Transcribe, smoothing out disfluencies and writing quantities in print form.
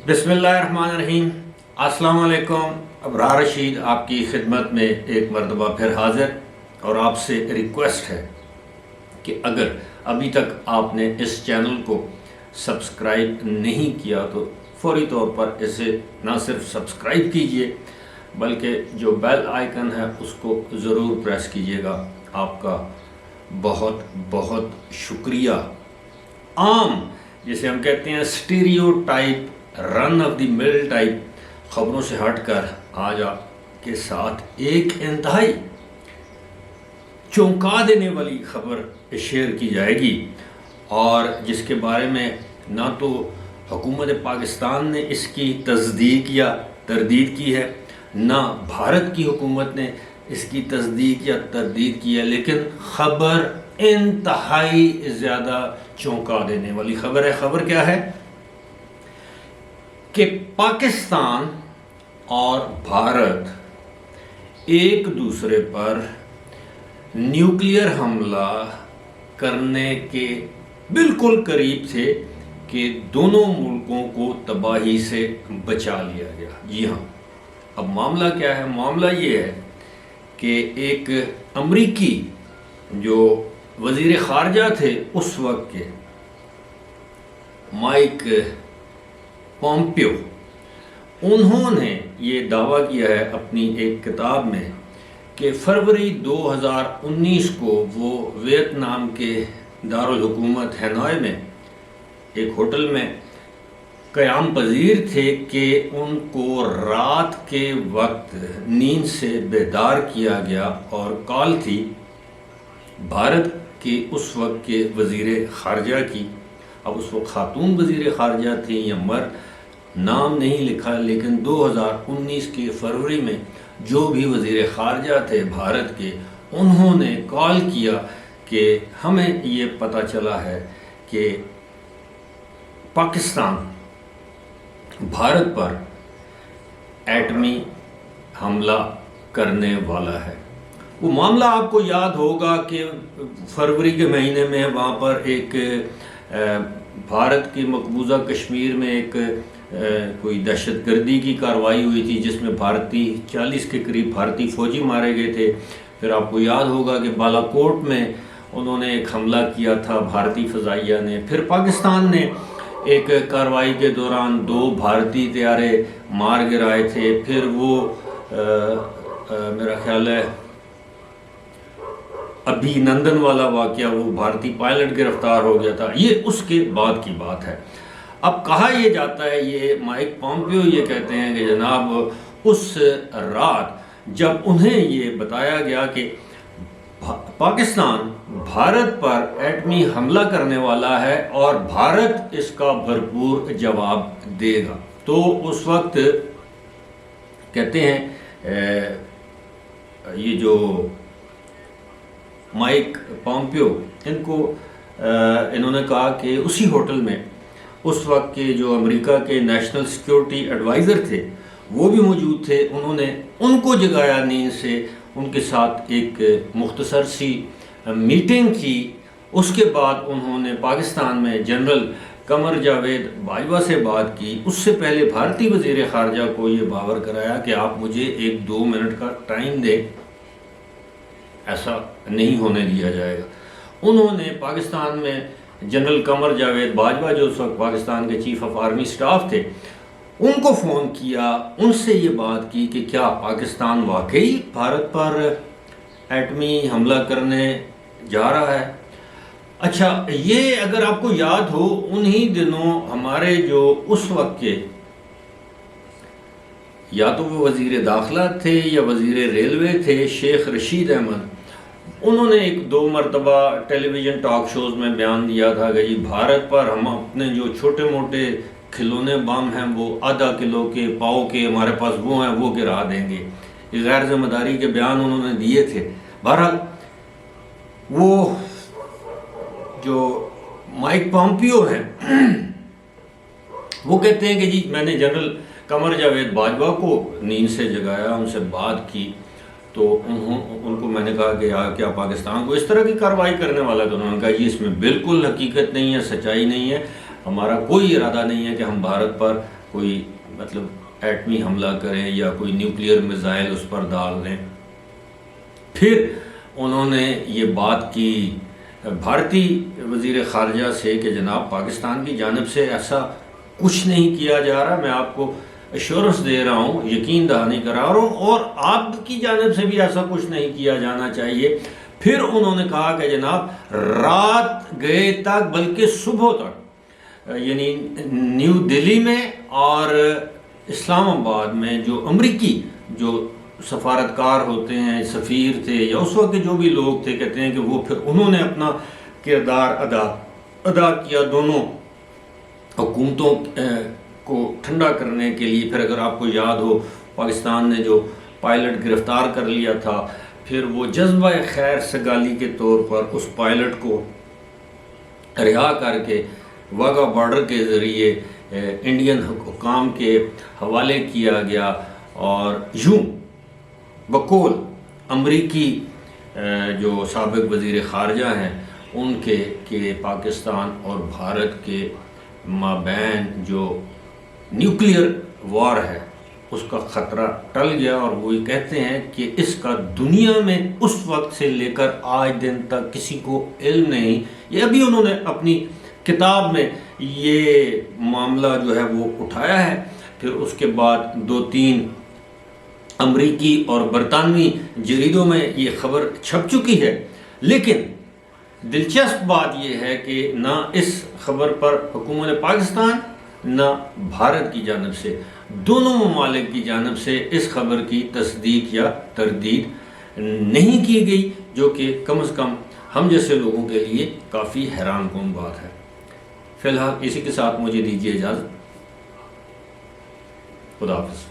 بسم اللہ الرحمن الرحیم۔ السلام علیکم۔ ابرار رشید آپ کی خدمت میں ایک مرتبہ پھر حاضر، اور آپ سے ریکویسٹ ہے کہ اگر ابھی تک آپ نے اس چینل کو سبسکرائب نہیں کیا تو فوری طور پر اسے نہ صرف سبسکرائب کیجئے بلکہ جو بیل آئیکن ہے اس کو ضرور پریس کیجئے گا۔ آپ کا بہت بہت شکریہ۔ عام جسے ہم کہتے ہیں stereo type, run of the مل ٹائپ خبروں سے ہٹ کر آج آپ کے ساتھ ایک انتہائی چونکا دینے والی خبر شیئر کی جائے گی، اور جس کے بارے میں نہ تو حکومت پاکستان نے اس کی تصدیق یا تردید کی ہے، نہ بھارت کی حکومت نے اس کی تصدیق یا تردید کی ہے، لیکن خبر انتہائی زیادہ چونکا دینے والی خبر ہے۔ خبر کیا ہے کہ پاکستان اور بھارت ایک دوسرے پر نیوکلیئر حملہ کرنے کے بالکل قریب تھے کہ دونوں ملکوں کو تباہی سے بچا لیا گیا۔ جی ہاں، اب معاملہ کیا ہے؟ معاملہ یہ ہے کہ ایک امریکی جو وزیر خارجہ تھے اس وقت کے، مائک پومپیو، انہوں نے یہ دعویٰ کیا ہے اپنی ایک کتاب میں کہ فروری 2019 کو وہ ویتنام کے دارالحکومت ہینوئی میں ایک ہوٹل میں قیام پذیر تھے کہ ان کو رات کے وقت نیند سے بیدار کیا گیا، اور کال تھی بھارت کے اس وقت کے وزیر خارجہ کی۔ اب اس وقت خاتون وزیر خارجہ تھیں یا مرد، نام نہیں لکھا، لیکن 2019 کے فروری میں جو بھی وزیر خارجہ تھے بھارت کے، انہوں نے کال کیا کہ ہمیں یہ پتہ چلا ہے کہ پاکستان بھارت پر ایٹمی حملہ کرنے والا ہے۔ وہ معاملہ آپ کو یاد ہوگا کہ فروری کے مہینے میں وہاں پر ایک بھارت کی مقبوضہ کشمیر میں ایک کوئی دہشت گردی کی کارروائی ہوئی تھی جس میں 40 کے قریب بھارتی فوجی مارے گئے تھے۔ پھر آپ کو یاد ہوگا کہ بالا کوٹ میں انہوں نے ایک حملہ کیا تھا بھارتی فضائیہ نے۔ پھر پاکستان نے ایک کارروائی کے دوران 2 بھارتی طیارے مار گرائے تھے۔ پھر وہ میرا خیال ہے ابھی نندن والا واقعہ، وہ بھارتی پائلٹ گرفتار ہو گیا تھا، یہ اس کے بعد کی بات ہے۔ اب کہا یہ جاتا ہے، یہ مائک پومپیو یہ کہتے ہیں کہ جناب اس رات جب انہیں یہ بتایا گیا کہ پاکستان بھارت پر ایٹمی حملہ کرنے والا ہے اور بھارت اس کا بھرپور جواب دے گا، تو اس وقت کہتے ہیں یہ جو مائک پومپیو، انہوں نے کہا کہ اسی ہوٹل میں اس وقت کے جو امریکہ کے نیشنل سیکیورٹی ایڈوائزر تھے وہ بھی موجود تھے۔ انہوں نے ان کو جگایا نیند سے، ان کے ساتھ ایک مختصر سی میٹنگ کی۔ اس کے بعد انہوں نے پاکستان میں جنرل قمر جاوید باجوہ سے بات کی۔ اس سے پہلے بھارتی وزیر خارجہ کو یہ باور کرایا کہ آپ مجھے 1-2 منٹ کا ٹائم دیں، ایسا نہیں ہونے دیا جائے گا۔ انہوں نے پاکستان میں جنرل قمر جاوید باجوہ جو اس وقت پاکستان کے چیف آف آرمی سٹاف تھے، ان کو فون کیا، ان سے یہ بات کی کہ کیا پاکستان واقعی بھارت پر ایٹمی حملہ کرنے جا رہا ہے۔ اچھا، یہ اگر آپ کو یاد ہو، انہی دنوں ہمارے جو اس وقت کے یا تو وہ وزیر داخلہ تھے یا وزیر ریلوے تھے، شیخ رشید احمد، انہوں نے 1-2 مرتبہ ٹیلی ویژن ٹاک شوز میں بیان دیا تھا کہ جی بھارت پر ہم اپنے جو چھوٹے موٹے کھلونے بم ہیں وہ آدھا کلو کے، پاؤ کے ہمارے پاس وہ ہیں، وہ گرا دیں گے۔ یہ غیر ذمہ داری کے بیان انہوں نے دیے تھے۔ بہرحال وہ جو مائک پومپیو ہیں وہ کہتے ہیں کہ جی میں نے جنرل قمر جاوید باجوہ کو نیند سے جگایا، ان سے بات کی، تو ان کو میں نے کہا کہ کیا پاکستان کو اس طرح کی کارروائی کرنے والا ہے؟ تو انہوں نے کہا یہ اس میں بالکل حقیقت نہیں ہے، سچائی نہیں ہے، ہمارا کوئی ارادہ نہیں ہے کہ ہم بھارت پر کوئی مطلب ایٹمی حملہ کریں یا کوئی نیوکلیئر میزائل اس پر ڈال دیں۔ پھر انہوں نے یہ بات کی بھارتی وزیر خارجہ سے کہ جناب پاکستان کی جانب سے ایسا کچھ نہیں کیا جا رہا، میں آپ کو ایشورنس دے رہا ہوں، یقین دہانی کرا رہا ہوں، اور آپ کی جانب سے بھی ایسا کچھ نہیں کیا جانا چاہیے۔ پھر انہوں نے کہا کہ جناب رات گئے تک بلکہ صبح تک یعنی نیو دہلی میں اور اسلام آباد میں جو امریکی جو سفارتکار ہوتے ہیں، سفیر تھے یا اس وقت کے جو بھی لوگ تھے، کہتے ہیں کہ وہ پھر انہوں نے اپنا کردار ادا کیا دونوں حکومتوں کو ٹھنڈا کرنے کے لیے۔ پھر اگر آپ کو یاد ہو پاکستان نے جو پائلٹ گرفتار کر لیا تھا، پھر وہ جذبہ خیر سگالی کے طور پر اس پائلٹ کو رہا کر کے واگا بارڈر کے ذریعے انڈین حکام کے حوالے کیا گیا، اور یوں بقول امریکی جو سابق وزیر خارجہ ہیں ان کے کہ پاکستان اور بھارت کے مابین جو نیوکلیئر وار ہے اس کا خطرہ ٹل گیا، اور وہ یہ کہتے ہیں کہ اس کا دنیا میں اس وقت سے لے کر آج دن تک کسی کو علم نہیں۔ یہ ابھی انہوں نے اپنی کتاب میں یہ معاملہ جو ہے وہ اٹھایا ہے، پھر اس کے بعد 2-3 امریکی اور برطانوی جریدوں میں یہ خبر چھپ چکی ہے۔ لیکن دلچسپ بات یہ ہے کہ نہ اس خبر پر حکومت پاکستان نہ بھارت کی جانب سے، دونوں ممالک کی جانب سے اس خبر کی تصدیق یا تردید نہیں کی گئی، جو کہ کم از کم ہم جیسے لوگوں کے لیے کافی حیران کن بات ہے۔ فی الحال اسی کے ساتھ مجھے دیجیے اجازت، خدا حافظ۔